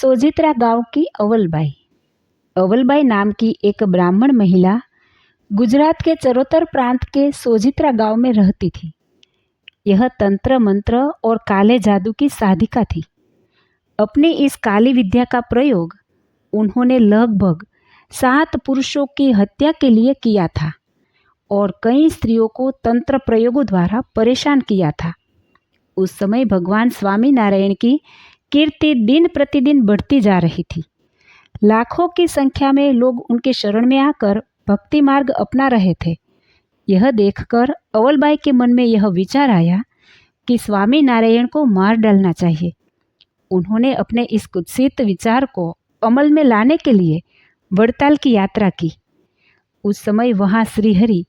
सोजित्रा गांव की अवलबाई। अवलबाई नाम की एक ब्राह्मण महिला गुजरात के चरोतर प्रांत के सोजित्रा गांव में रहती थी। यह तंत्र मंत्र और काले जादू की साधिका थी। अपनी इस काली विद्या का प्रयोग उन्होंने लगभग 7 पुरुषों की हत्या के लिए किया था और कई स्त्रियों को तंत्र प्रयोगों द्वारा परेशान किया था। उस समय भगवान स्वामी नारायण की कीर्ति दिन प्रतिदिन बढ़ती जा रही थी। लाखों की संख्या में लोग उनके शरण में आकर भक्ति मार्ग अपना रहे थे। यह देखकर अवलबाई के मन में यह विचार आया कि स्वामी नारायण को मार डालना चाहिए। उन्होंने अपने इस कुत्सित विचार को अमल में लाने के लिए वड़ताल की यात्रा की। उस समय वहाँ श्रीहरि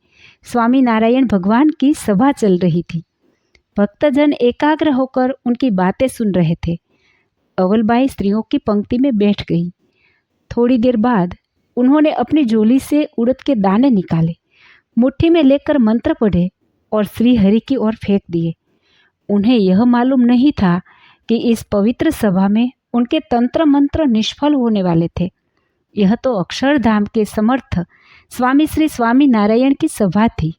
स्वामी नारायण भगवान की सभा चल रही थी। भक्तजन एकाग्र होकर उनकी बातें सुन रहे थे। अवलबाई स्त्रियों की पंक्ति में बैठ गई। थोड़ी देर बाद उन्होंने अपनी झोली से उड़द के दाने निकाले, मुट्ठी में लेकर मंत्र पढ़े और श्रीहरि की ओर फेंक दिए। उन्हें यह मालूम नहीं था कि इस पवित्र सभा में उनके तंत्र मंत्र निष्फल होने वाले थे। यह तो अक्षरधाम के समर्थ स्वामी श्री स्वामी नारायण की सभा थी।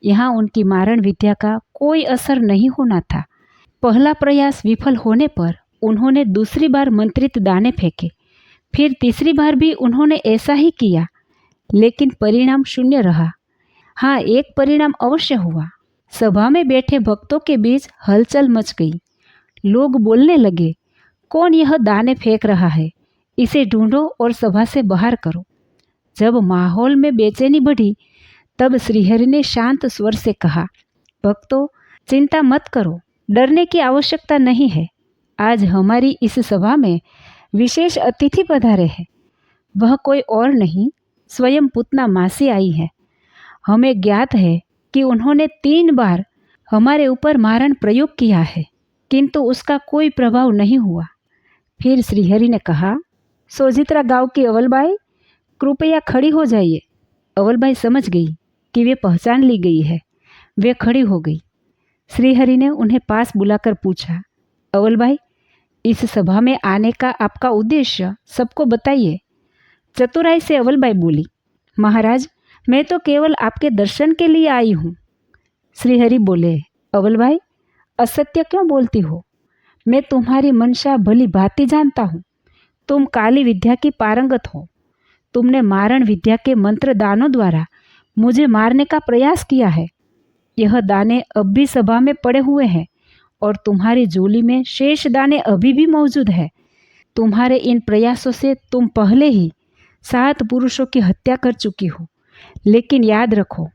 यहाँ उनकी मारण विद्या का कोई असर नहीं होना था। पहला प्रयास विफल होने पर उन्होंने दूसरी बार मंत्रित दाने फेंके। फिर तीसरी बार भी उन्होंने ऐसा ही किया, लेकिन परिणाम शून्य रहा। हाँ, एक परिणाम अवश्य हुआ। सभा में बैठे भक्तों के बीच हलचल मच गई। लोग बोलने लगे, कौन यह दाने फेंक रहा है? इसे ढूंढो और सभा से बाहर करो। जब माहौल में बेचैनी बढ़ी, तब श्रीहरि ने शांत स्वर से कहा, भक्तों, चिंता मत करो, डरने की आवश्यकता नहीं है। आज हमारी इस सभा में विशेष अतिथि पधारे हैं। वह कोई और नहीं, स्वयं पूतना मासी आई है। हमें ज्ञात है कि उन्होंने 3 बार हमारे ऊपर मारण प्रयोग किया है, किंतु उसका कोई प्रभाव नहीं हुआ। फिर श्रीहरि ने कहा, सोजित्रा गांव की अवलबाई, कृपया खड़ी हो जाइए। अवलबाई समझ गई कि वे पहचान ली गई है। वे खड़ी हो गई। श्रीहरि ने उन्हें पास बुलाकर पूछा, अवलबाई, इस सभा में आने का आपका उद्देश्य सबको बताइए। चतुराई से अवलबाई बोली, महाराज, मैं तो केवल आपके दर्शन के लिए आई हूँ। श्रीहरि बोले, अवलबाई, असत्य क्यों बोलती हो? मैं तुम्हारी मंशा भली भांति जानता हूँ। तुम काली विद्या की पारंगत हो। तुमने मारण विद्या के मंत्र दानों द्वारा मुझे मारने का प्रयास किया है। यह दाने अब भी सभा में पड़े हुए हैं और तुम्हारी झोली में शेष दाने अभी भी मौजूद है। तुम्हारे इन प्रयासों से तुम पहले ही 7 पुरुषों की हत्या कर चुकी हो। लेकिन याद रखो,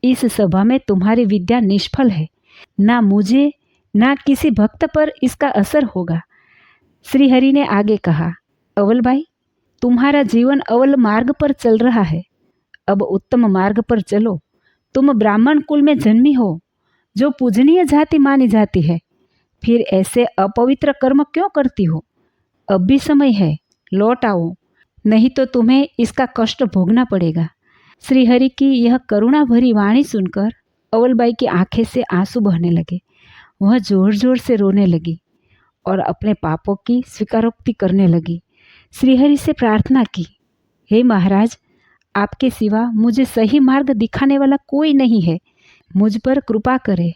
इस सभा में तुम्हारी विद्या निष्फल है। ना मुझे ना किसी भक्त पर इसका असर होगा। श्रीहरि ने आगे कहा, अवलबाई, तुम्हारा जीवन अवल मार्ग पर चल रहा है। अब उत्तम मार्ग पर चलो। तुम ब्राह्मण कुल में जन्मी हो, जो पूजनीय जाति मानी जाती है। फिर ऐसे अपवित्र कर्म क्यों करती हो? अब भी समय है, लौट आओ, नहीं तो तुम्हें इसका कष्ट भोगना पड़ेगा। श्रीहरि की यह करुणा भरी वाणी सुनकर अवलबाई की आंखें से आंसू बहने लगे। वह जोर जोर से रोने लगी और अपने पापों की स्वीकारोक्ति करने लगी। श्रीहरि से प्रार्थना की, हे महाराज, आपके सिवा मुझे सही मार्ग दिखाने वाला कोई नहीं है। मुझ पर कृपा करें।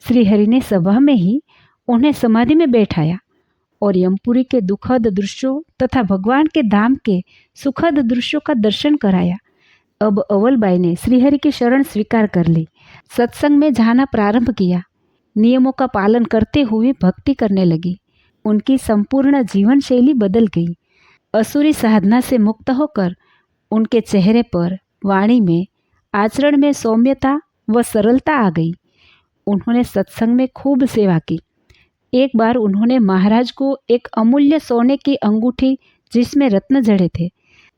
श्रीहरि ने सभा में ही उन्हें समाधि में बैठाया और यमपुरी के दुखद दृश्यों तथा भगवान के धाम के सुखद दृश्यों का दर्शन कराया। अब अवलबाई ने श्रीहरि की शरण स्वीकार कर ली। सत्संग में जाना प्रारंभ किया। नियमों का पालन करते हुए भक्ति करने लगी। उनकी संपूर्ण जीवन शैली बदल गई। असुरी साधना से मुक्त होकर उनके चेहरे पर, वाणी में, आचरण में सौम्यता व सरलता आ गई। उन्होंने सत्संग में खूब सेवा की। एक बार उन्होंने महाराज को एक अमूल्य सोने की अंगूठी जिसमें रत्न जड़े थे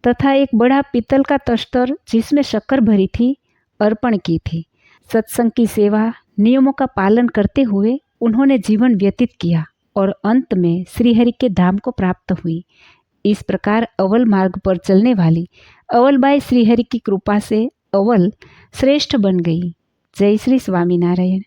तथा एक बड़ा पीतल का तस्तर जिसमें शक्कर भरी थी, अर्पण की थी। सत्संग की सेवा, नियमों का पालन करते हुए उन्होंने जीवन व्यतीत किया और अंत में श्रीहरि के धाम को प्राप्त हुई। इस प्रकार अवल मार्ग पर चलने वाली अवलबाई श्रीहरि की कृपा से अवल श्रेष्ठ बन गई। जय श्री स्वामी नारायण।